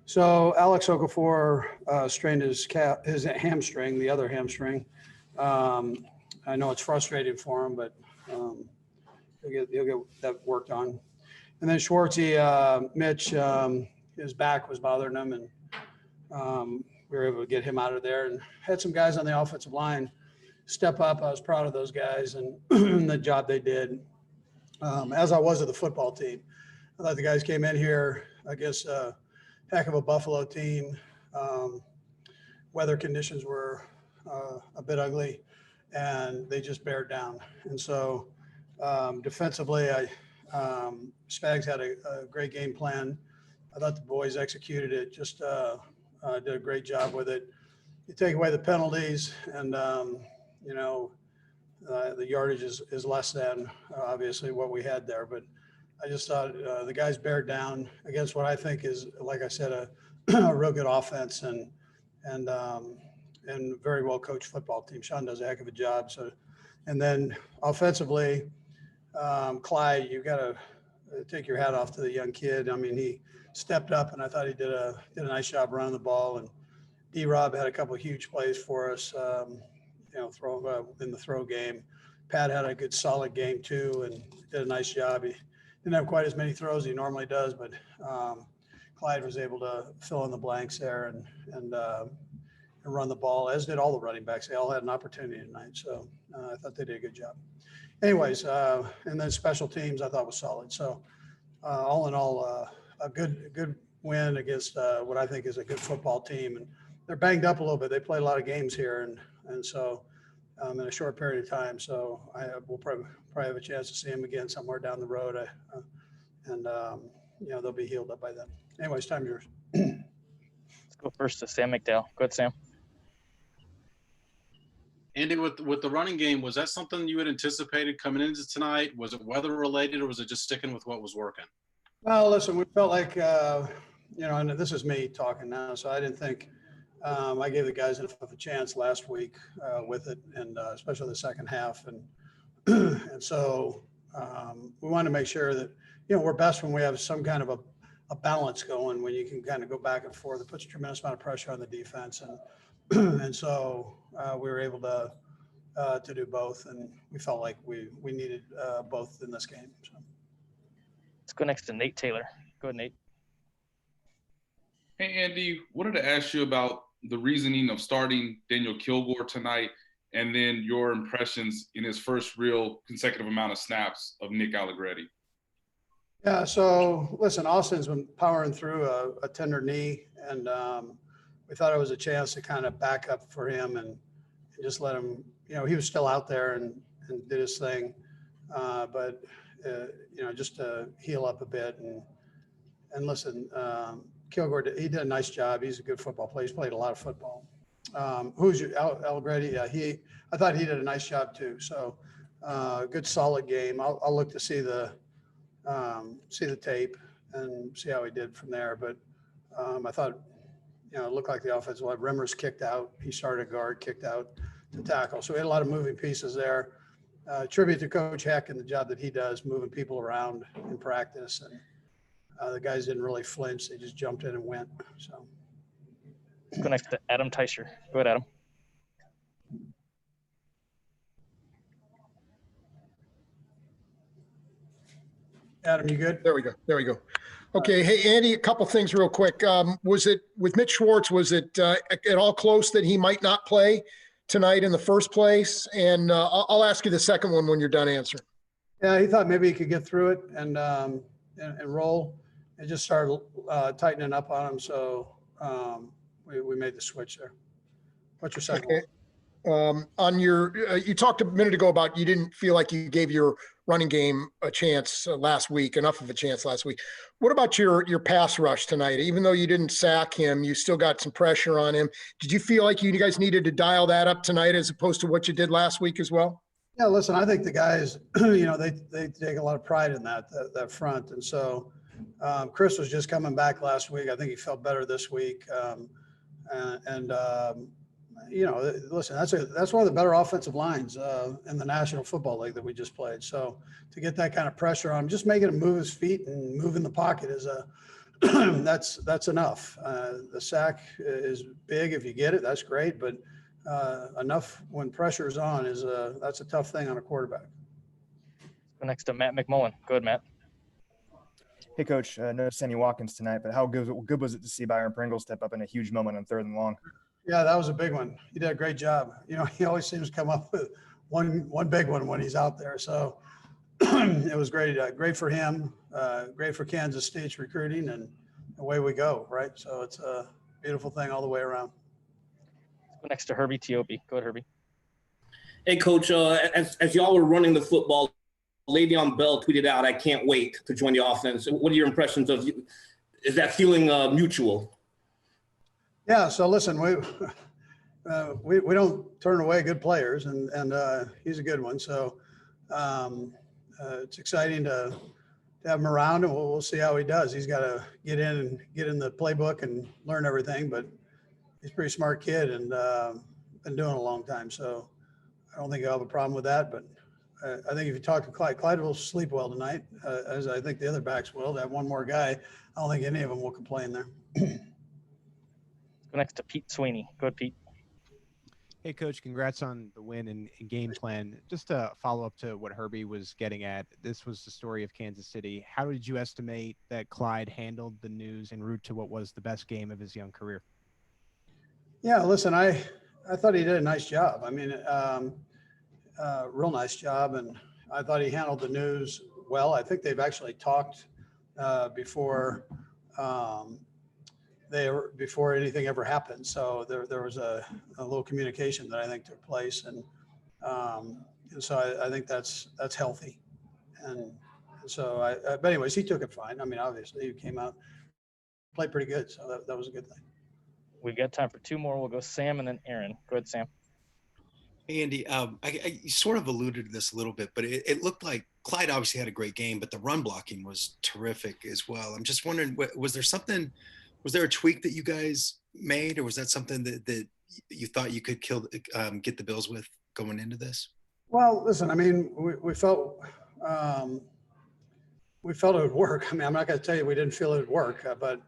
So Alex Okafor strained his hamstring, the other hamstring. I know it's frustrating for him, but he'll get that worked on. And then Schwartzy, Mitch, his back was bothering him, and we were able to get him out of there, and had some guys on the offensive line step up. I was proud of those guys and the job they did, as I was of the football team. I thought the guys came in here against a heck of a Buffalo team. Weather conditions were a bit ugly, and they just bared down. And so defensively, Spags had a great game plan. I thought the boys executed it, just did a great job with it. You take away the penalties, and the yardage is less than obviously what we had there. But I just thought the guys bared down against what I think is, like I said, a real good offense and very well coached football team. Sean does a heck of a job. So, and then offensively, Clyde, you got to take your hat off to the young kid. I mean, he stepped up, and I thought he did a nice job running the ball. And D-Rob had a couple of huge plays for us, in the throw game. Pat had a good solid game too, and did a nice job. He didn't have quite as many throws as he normally does, but Clyde was able to fill in the blanks there and run the ball, as did all the running backs. They all had an opportunity tonight, so I thought they did a good job. Anyways, and then special teams I thought was solid. So all in all, a good win against what I think is a good football team. And they're banged up a little bit. They play a lot of games here, and so in a short period of time. So we'll probably have a chance to see them again somewhere down the road, and they'll be healed up by then. Anyways, time's yours. Let's go first to Sam McDowell. Go ahead, Sam. Andy, with the running game, was that something you had anticipated coming into tonight? Was it weather related, or was it just sticking with what was working? Well, listen, we felt like, and this is me talking now, so I didn't think I gave the guys enough of a chance last week with it, and especially the second half. And so we wanted to make sure that, we're best when we have some kind of a balance going, when you can kind of go back and forth. It puts a tremendous amount of pressure on the defense. And so we were able to do both, and we felt like we needed both in this game. So. Let's go next to Nate Taylor. Go ahead, Nate. Hey, Andy, wanted to ask you about the reasoning of starting Daniel Kilgore tonight, and then your impressions in his first real consecutive amount of snaps of Nick Allegretti. Yeah, so listen, Austin's been powering through a tender knee, and we thought it was a chance to kind of back up for him and just let him, he was still out there and did his thing, but just to heal up a bit and listen, Kilgore, he did a nice job. He's a good football player. He's played a lot of football. Who's your Allegretti? Yeah, I thought he did a nice job too. So good, solid game. I'll look to see the tape and see how he did from there. But I thought, it looked like the offensive line. Rimmer's kicked out. He started guard, kicked out to tackle. So we had a lot of moving pieces there. Tribute to Coach Heck and the job that he does, moving people around in practice. And the guys didn't really flinch. They just jumped in and went. So. Go next to Adam Teicher. Go ahead, Adam. Adam, you good? There we go. Okay. Hey, Andy, a couple things real quick. Was it with Mitch Schwartz, was it at all close that he might not play tonight in the first place? And I'll ask you the second one when you're done answering. Yeah, he thought maybe he could get through it and roll, and just started tightening up on him. So we made the switch there. What's your second one? On your, you talked a minute ago about you didn't feel like you gave your running game a chance last week, enough of a chance last week. What about your pass rush tonight? Even though you didn't sack him, you still got some pressure on him. Did you feel like you guys needed to dial that up tonight as opposed to what you did last week as well? Yeah, listen, I think the guys, they take a lot of pride in that front. And so Chris was just coming back last week. I think he felt better this week. Listen, that's one of the better offensive lines in the National Football League that we just played. So to get that kind of pressure on him, just making him move his feet and move in the pocket is that's enough. The sack is big if you get it, that's great, but enough when pressure's on that's a tough thing on a quarterback. Go next to Matt McMullen. Go ahead, Matt. Hey, Coach. No Sammy Watkins tonight, but how good was it to see Byron Pringle step up in a huge moment on 3rd and long? Yeah, that was a big one. He did a great job. You know, he always seems to come up with one big one when he's out there. So it was great. Great for him. Great for Kansas State's recruiting, and away we go. Right. So it's a beautiful thing all the way around. Go next to Herbie Teope. Go ahead, Herbie. Hey, Coach. As y'all were running the football, Le'Veon Bell tweeted out, "I can't wait to join the offense." What are your impressions of you? Is that feeling mutual? Yeah. So listen, we don't turn away good players, and he's a good one. So it's exciting to have him around, and we'll see how he does. He's got to get in the playbook and learn everything, but he's a pretty smart kid and been doing it a long time. So I don't think he'll have a problem with that. But I think if you talk to Clyde will sleep well tonight, as I think the other backs will. To have one more guy, I don't think any of them will complain there. Go next to Pete Sweeney. Go ahead, Pete. Hey, Coach, congrats on the win and game plan. Just to follow up to what Herbie was getting at, this was the story of Kansas City. How did you estimate that Clyde handled the news en route to what was the best game of his young career? Yeah, listen, I thought he did a nice job. I mean, real nice job, and I thought he handled the news well. I think they've actually talked before before anything ever happened. So there was a little communication that I think took place, and so I think that's healthy. And so but anyways, he took it fine. I mean, obviously he came out, played pretty good, so that was a good thing. We've got time for 2 more. We'll go Sam and then Aaron. Go ahead, Sam. Hey, Andy, I sort of alluded to this a little bit, but it looked like Clyde obviously had a great game, but the run blocking was terrific as well. I'm just wondering, was there a tweak that you guys made, or was that something that you thought you could get the Bills with going into this? Well, listen, I mean, we felt it would work. I mean, I'm not going to tell you we didn't feel it would work, but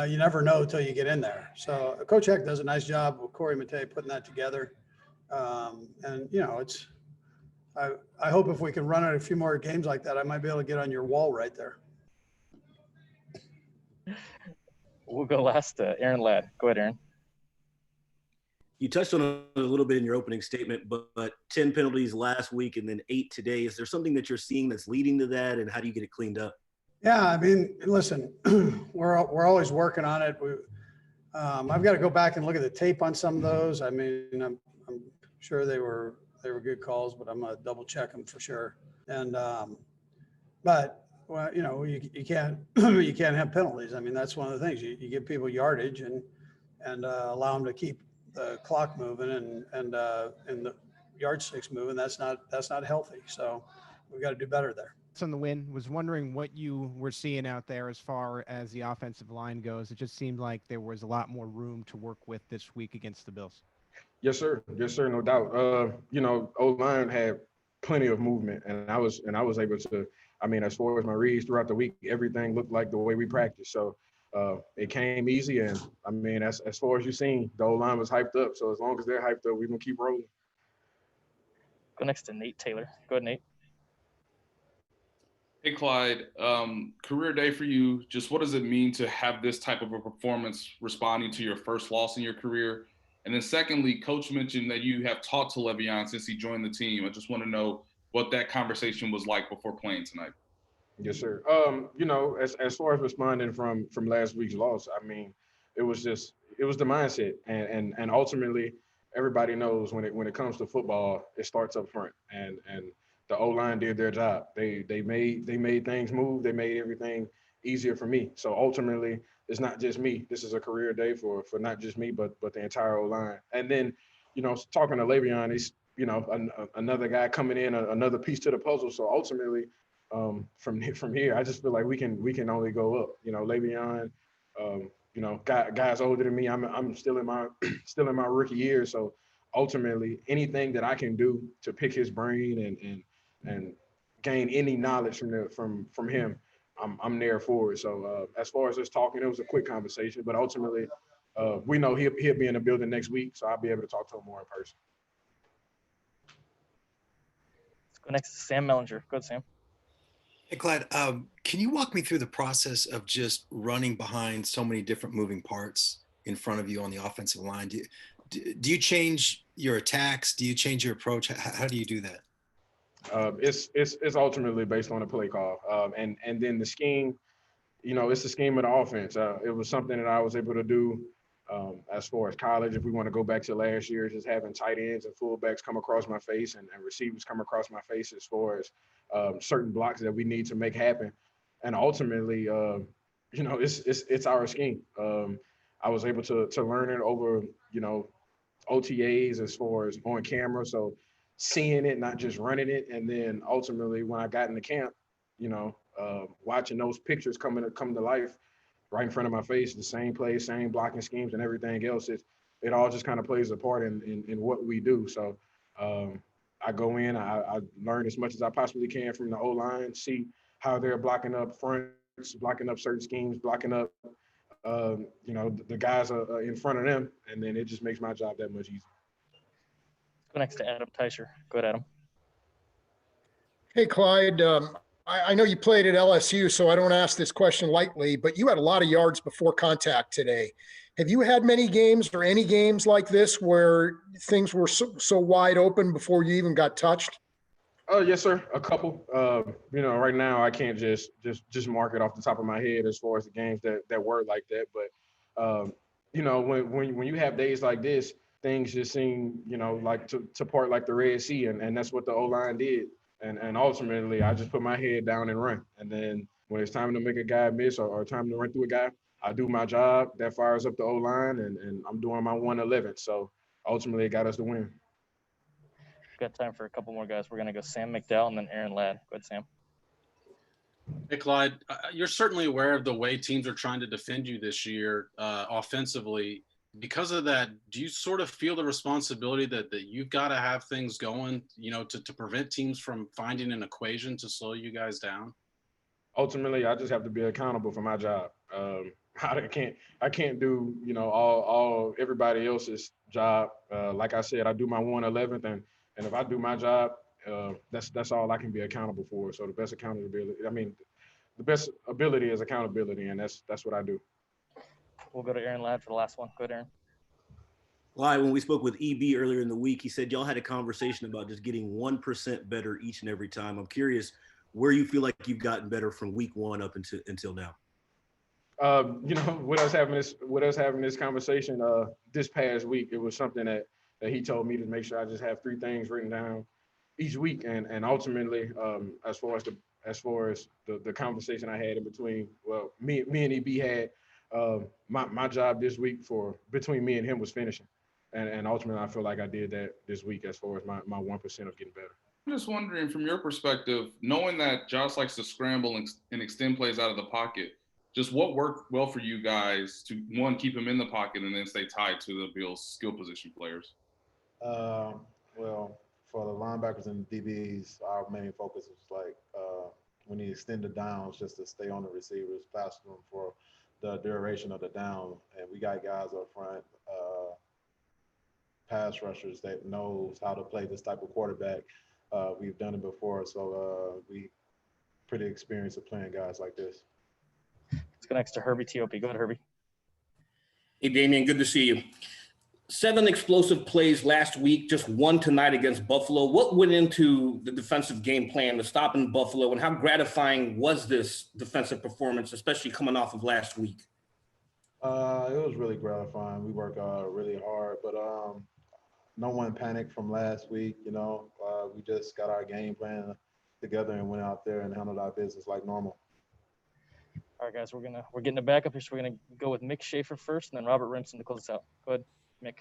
you never know until you get in there. So Coach Heck does a nice job with Corey Matei putting that together. And you know, I hope if we can run out a few more games like that, I might be able to get on your wall right there. We'll go last to Aaron Ladd. Go ahead, Aaron. You touched on it a little bit in your opening statement, but 10 penalties last week and then 8 today. Is there something that you're seeing that's leading to that, and how do you get it cleaned up? Yeah, I mean, listen, we're always working on it. I've got to go back and look at the tape on some of those. I mean, I'm sure they were good calls, but I'm gonna double check them for sure. And but well, you know, you can't have penalties. I mean, that's one of the things. You give people yardage and allow them to keep the clock moving and the yardsticks moving. That's not healthy. So we've got to do better there. On the win, was wondering what you were seeing out there as far as the offensive line goes. It just seemed like there was a lot more room to work with this week against the Bills. Yes, sir. Yes, sir. No doubt. You know, O-line had plenty of movement, and I was able to. I mean, as far as my reads throughout the week, everything looked like the way we practiced. So it came easy, and I mean, as far as you've seen, the O-line was hyped up. So as long as they're hyped up, we're gonna keep rolling. Go next to Nate Taylor. Go ahead, Nate. Hey, Clyde, career day for you. Just what does it mean to have this type of a performance responding to your first loss in your career? And then secondly, Coach mentioned that you have talked to Le'Veon since he joined the team. I just want to know what that conversation was like before playing tonight. Yes, sir. You know, as far as responding from last week's loss, I mean, it was the mindset, and ultimately everybody knows when it comes to football, it starts up front, and the O-line did their job. They made things move. They made everything easier for me. So ultimately, it's not just me. This is a career day for not just me, but the entire O-line. And then, you know, talking to Le'Veon, he's, you know, another guy coming in, another piece to the puzzle. So ultimately, from here, I just feel like we can only go up. You know, Le'Veon, you know, guys older than me. I'm still in my rookie year. So ultimately, anything that I can do to pick his brain and gain any knowledge from him, I'm there for it. So as far as us talking, it was a quick conversation, but ultimately, we know he'll be in the building next week, so I'll be able to talk to him more in person. Let's go next to Sam Mellinger. Go ahead, Sam. Hey, Clyde, can you walk me through the process of just running behind so many different moving parts in front of you on the offensive line? Do you change your attacks? Do you change your approach? How do you do that? It's ultimately based on the play call, and then the scheme. It's the scheme of the offense. It was something that I was able to do as far as college. If we want to go back to last year, just having tight ends and fullbacks come across my face and receivers come across my face as far as certain blocks that we need to make happen. And ultimately, it's our scheme. I was able to learn it over, OTAs as far as on camera. So seeing it, not just running it. And then ultimately when I got into camp, watching those pictures come to life right in front of my face, the same plays, same blocking schemes and everything else, it all just kind of plays a part in what we do. So I go in, I learn as much as I possibly can from the O-line, see how they're blocking up fronts, blocking up certain schemes, blocking up, the guys are in front of them, and then it just makes my job that much easier. Let's go next to Adam Teicher. Go ahead, Adam. Hey, Clyde. I know you played at LSU, so I don't ask this question lightly, but you had a lot of yards before contact today. Have you had many games or any games like this where things were so wide open before you even got touched? Oh, yes, sir. A couple. Right now I can't just mark it off the top of my head as far as the games that were like that. But when you have days like this, things just seem like to part like the Red Sea, and that's what the O-line did. And ultimately, I just put my head down and run. And then when it's time to make a guy miss or time to run through a guy, I do my job. That fires up the O-line, and I'm doing my 111. So ultimately, it got us the win. We've got time for a couple more guys. We're going to go Sam McDowell and then Aaron Ladd. Go ahead, Sam. Hey, Clyde, you're certainly aware of the way teams are trying to defend you this year offensively. Because of that, do you sort of feel the responsibility that you've got to have things going, to prevent teams from finding an equation to slow you guys down? Ultimately, I just have to be accountable for my job. I can't do, all everybody else's job. Like I said, I do my 111th, and if I do my job, that's all I can be accountable for. So the best ability is accountability, and that's what I do. We'll go to Aaron Ladd for the last one. Go ahead, Aaron. Well, when we spoke with EB earlier in the week, he said y'all had a conversation about just getting 1% better each and every time. I'm curious where you feel like you've gotten better from week one up until now. With us having this conversation this past week, it was something that he told me to make sure I just have 3 things written down each week, and ultimately, as far as the conversation I had in between, well, me and EB had, my job this week between me and him was finishing, and ultimately I feel like I did that this week as far as my 1% of getting better. I'm just wondering, from your perspective, knowing that Josh likes to scramble and extend plays out of the pocket, just what worked well for you guys to, one, keep him in the pocket and then stay tied to the Bills' skill position players? Well, for the linebackers and DBs, our main focus is when you extend the downs, just to stay on the receivers, pass them for the duration of the down. And we got guys up front, pass rushers that knows how to play this type of quarterback. We've done it before, so we pretty experienced at playing guys like this. Let's go next to Herbie T.O.P. Go ahead, Herbie. Hey, Damien, good to see you. 7 explosive plays last week, just 1 tonight against Buffalo. What went into the defensive game plan to stop in Buffalo, and how gratifying was this defensive performance, especially coming off of last week? It was really gratifying. We worked really hard, but no one panicked from last week. We just got our game plan together and went out there and handled our business like normal. All right, guys, we're getting it back up here, so we're gonna go with Mick Schaefer first, and then Robert Rimson to close us out. Go ahead, Mick.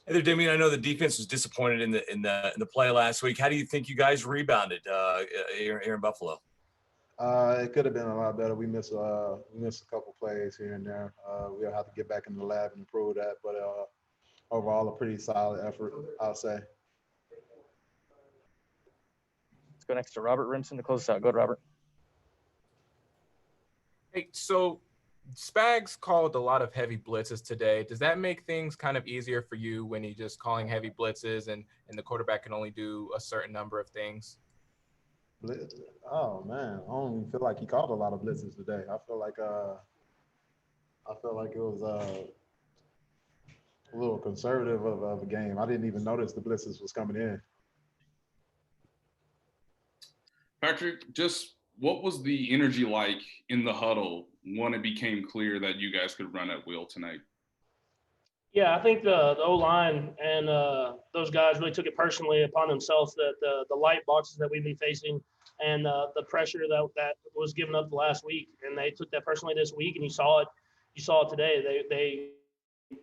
Hey there, Damien. I know the defense was disappointed in the play last week. How do you think you guys rebounded here in Buffalo? It could have been a lot better. We missed a couple plays here and there. We'll have to get back in the lab and improve that. But overall, a pretty solid effort, I'll say. Let's go next to Robert Rimson to close us out. Go ahead, Robert. Hey, so Spags called a lot of heavy blitzes today. Does that make things kind of easier for you when you're just calling heavy blitzes and the quarterback can only do a certain number of things? Oh man, I don't even feel like he called a lot of blitzes today. I feel like it was a little conservative of a game. I didn't even notice the blitzes was coming in. Patrick, just what was the energy like in the huddle when it became clear that you guys could run at will tonight? Yeah, I think the O-line and those guys really took it personally upon themselves that the light boxes that we've been facing and the pressure that was given up the last week, and they took that personally this week, and you saw it today. They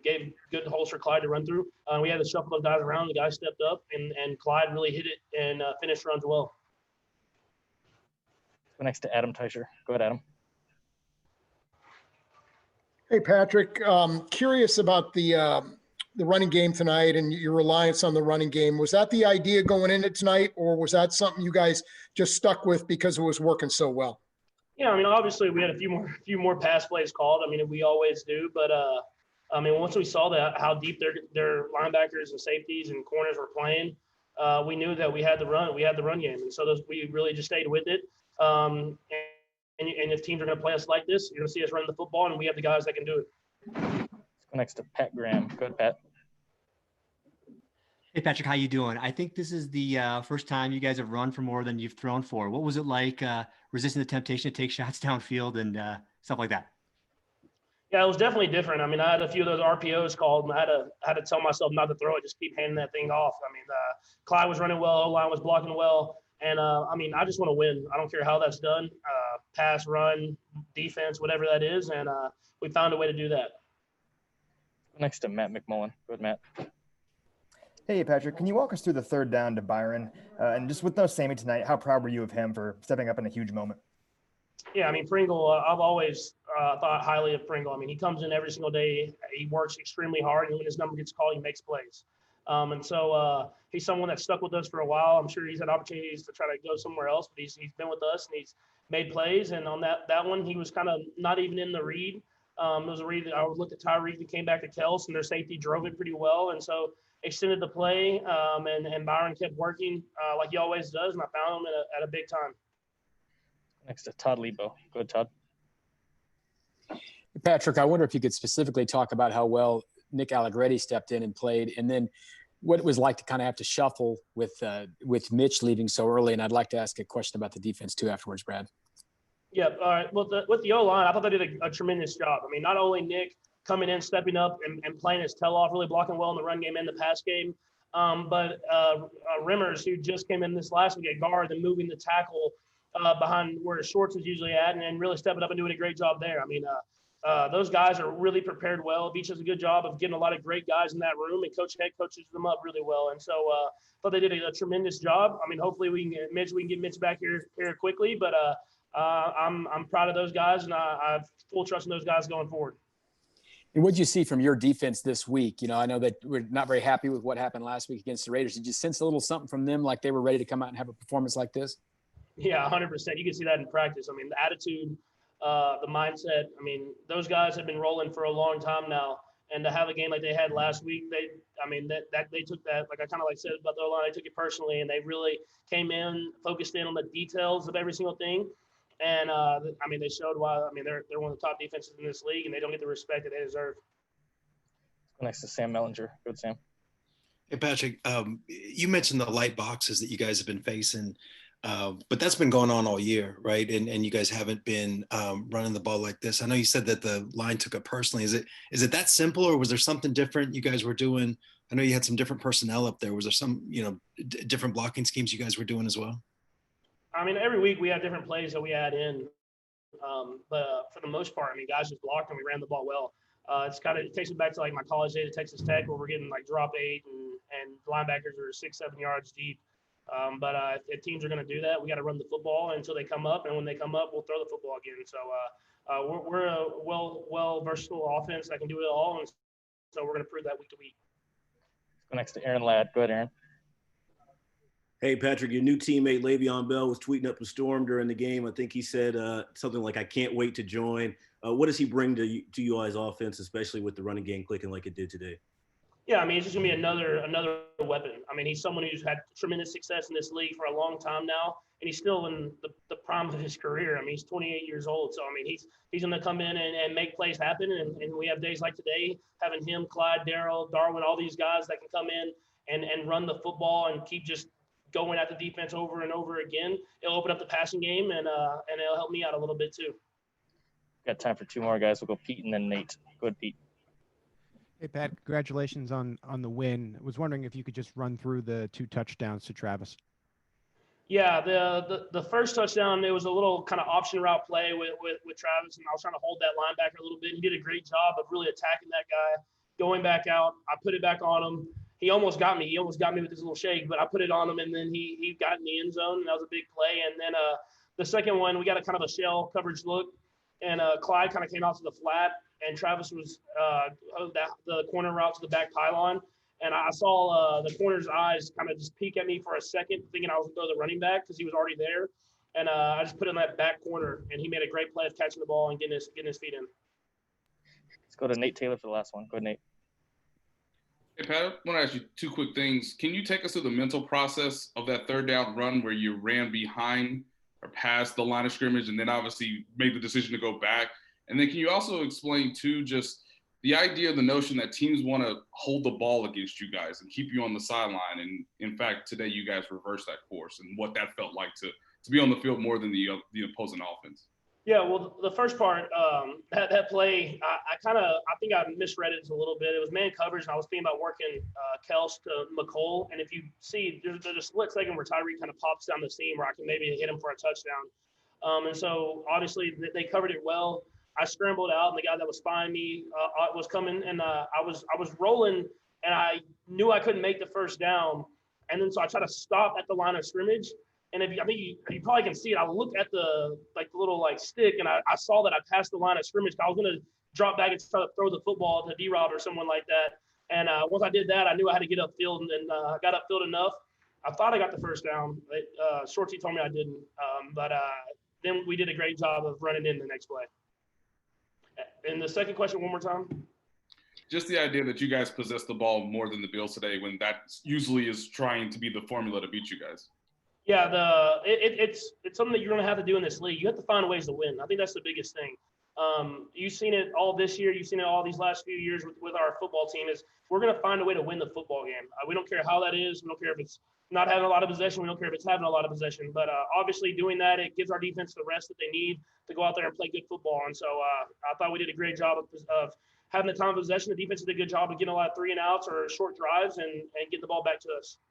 gave good holes for Clyde to run through. We had to shuffle those guys around. The guys stepped up, and Clyde really hit it and finished runs well. Go next to Adam Teicher. Go ahead, Adam. Hey, Patrick, curious about the running game tonight and your reliance on the running game. Was that the idea going into tonight, or was that something you guys just stuck with because it was working so well? Yeah, I mean, obviously we had a few more pass plays called. I mean, we always do, but I mean, once we saw that how deep their linebackers and safeties and corners were playing, we knew that we had the run game, and so we really just stayed with it. And if teams are going to play us like this, you're going to see us run the football, and we have the guys that can do it. Let's go next to Pat Graham. Go ahead, Pat. Hey, Patrick, how you doing? I think this is the first time you guys have run for more than you've thrown for. What was it like resisting the temptation to take shots downfield and stuff like that? Yeah, it was definitely different. I mean, I had a few of those RPOs called, and I had to tell myself not to throw it, just keep handing that thing off. I mean, Clyde was running well, O-line was blocking well, and I mean, I just want to win. I don't care how that's done, pass, run, defense, whatever that is, and we found a way to do that. Next to Matt McMullen. Go ahead, Matt. Hey, Patrick, can you walk us through the third down to Byron? And just with no Sammy tonight, how proud were you of him for stepping up in a huge moment? Yeah, I mean, Pringle, I've always thought highly of Pringle. I mean, he comes in every single day. He works extremely hard, and when his number gets called, he makes plays. And so he's someone that stuck with us for a while. I'm sure he's had opportunities to try to go somewhere else, but he's been with us, and he's made plays. And on that one, he was kind of not even in the read. It was a read that I looked at Tyreek and came back to Kels, and their safety drove it pretty well. And so extended the play, and Byron kept working like he always does, and I found him at a big time. Next to Todd Lebo. Go ahead, Todd. Patrick, I wonder if you could specifically talk about how well Nick Allegretti stepped in and played, and then what it was like to kind of have to shuffle with Mitch leaving so early. And I'd like to ask a question about the defense too afterwards, Brad. Yeah, all right. Well, with the O-line, I thought they did a tremendous job. I mean, not only Nick coming in, stepping up, and playing his tail off, really blocking well in the run game and the pass game, but Rimmers, who just came in this last week at guard, and moving the tackle behind where Shorts is usually at, and really stepping up and doing a great job there. I mean, those guys are really prepared well. Beach does a good job of getting a lot of great guys in that room, and head coaches them up really well. And so I thought they did a tremendous job. I mean, hopefully we can get Mitch back here quickly, but I'm proud of those guys, and I have full trust in those guys going forward. And what did you see from your defense this week? You know, I know that we're not very happy with what happened last week against the Raiders. Did you sense a little something from them, like they were ready to come out and have a performance like this? Yeah, 100%. You can see that in practice. I mean, the attitude, the mindset. I mean, those guys have been rolling for a long time now, and to have a game like they had last week, they took that, like I kind of said about the O-line, they took it personally, and they really came in, focused in on the details of every single thing. And I mean, they showed why. I mean, they're one of the top defenses in this league, and they don't get the respect that they deserve. Next to Sam Mellinger. Good, Sam. Hey, Patrick, you mentioned the light boxes that you guys have been facing, but that's been going on all year, right? And you guys haven't been running the ball like this. I know you said that the line took it personally. Is it that simple, or was there something different you guys were doing? I know you had some different personnel up there. Was there some, different blocking schemes you guys were doing as well? I mean, every week we have different plays that we add in, but for the most part, I mean, guys just blocked and we ran the ball well. It takes me back to like my college days at Texas Tech, where we're getting like drop 8 and linebackers are 6-7 yards deep. But if teams are going to do that, we got to run the football until they come up, and when they come up, we'll throw the football again. So we're a well versatile offense that can do it all, and so we're going to prove that week to week. Let's go next to Aaron Ladd. Go ahead, Aaron. Hey, Patrick, your new teammate Le'Veon Bell was tweeting up a storm during the game. I think he said something like, "I can't wait to join." What does he bring to you guys' offense, especially with the running game clicking like it did today? Yeah, I mean, it's just gonna be another weapon. I mean, he's someone who's had tremendous success in this league for a long time now, and he's still in the prime of his career. I mean, he's 28 years old, so I mean, he's gonna come in and make plays happen. And we have days like today, having him, Clyde, Daryl, Darwin, all these guys that can come in and run the football and keep just going at the defense over and over again. It'll open up the passing game, and it'll help me out a little bit too. Got time for two more guys. We'll go Pete and then Nate. Go ahead, Pete. Hey, Pat, congratulations on the win. I was wondering if you could just run through the 2 touchdowns to Travis. Yeah, the first touchdown, it was a little kind of option route play with Travis, and I was trying to hold that linebacker a little bit. He did a great job of really attacking that guy, going back out. I put it back on him. He almost got me. He almost got me with his little shake, but I put it on him, and then he got in the end zone, and that was a big play. And then the second one, we got a kind of a shell coverage look, and Clyde kind of came out to the flat, and Travis was the corner route to the back pylon. And I saw the corner's eyes kind of just peek at me for a second, thinking I was going to throw the running back because he was already there. And I just put him in that back corner, and he made a great play of catching the ball and getting his feet in. Let's go to Nate Taylor for the last one. Go ahead, Nate. Hey, Pat, I want to ask you 2 quick things. Can you take us through the mental process of that third down run where you ran behind or past the line of scrimmage and then obviously made the decision to go back? And then can you also explain, too, just the idea, the notion that teams want to hold the ball against you guys and keep you on the sideline? And, in fact, today you guys reversed that course and what that felt like to be on the field more than the opposing offense. Yeah, well, the first part, that play, I think I misread it a little bit. It was man coverage, and I was thinking about working Kels to McCole. And if you see, there's a split second where Tyreek kind of pops down the seam where I can maybe hit him for a touchdown. And so, obviously, they covered it well. I scrambled out, and the guy that was spying me was coming, and I was rolling, and I knew I couldn't make the first down. And then so I tried to stop at the line of scrimmage. And you probably can see it. I looked at the little stick, and I saw that I passed the line of scrimmage. I was going to drop back and try to throw the football to D-Rod or someone like that. And once I did that, I knew I had to get upfield, and then I got upfield enough. I thought I got the first down. Shorty told me I didn't. But then we did a great job of running in the next play. And the second question, one more time. Just the idea that you guys possessed the ball more than the Bills today, when that usually is trying to be the formula to beat you guys. Yeah, it's something that you're going to have to do in this league. You have to find ways to win. I think that's the biggest thing. You've seen it all this year. You've seen it all these last few years with our football team. Is we're going to find a way to win the football game. We don't care how that is. We don't care if it's not having a lot of possession. We don't care if it's having a lot of possession. But obviously doing that, it gives our defense the rest that they need to go out there and play good football. And so I thought we did a great job of having the time of possession. The defense did a good job of getting a lot of 3-and-outs or short drives and getting the ball back to us.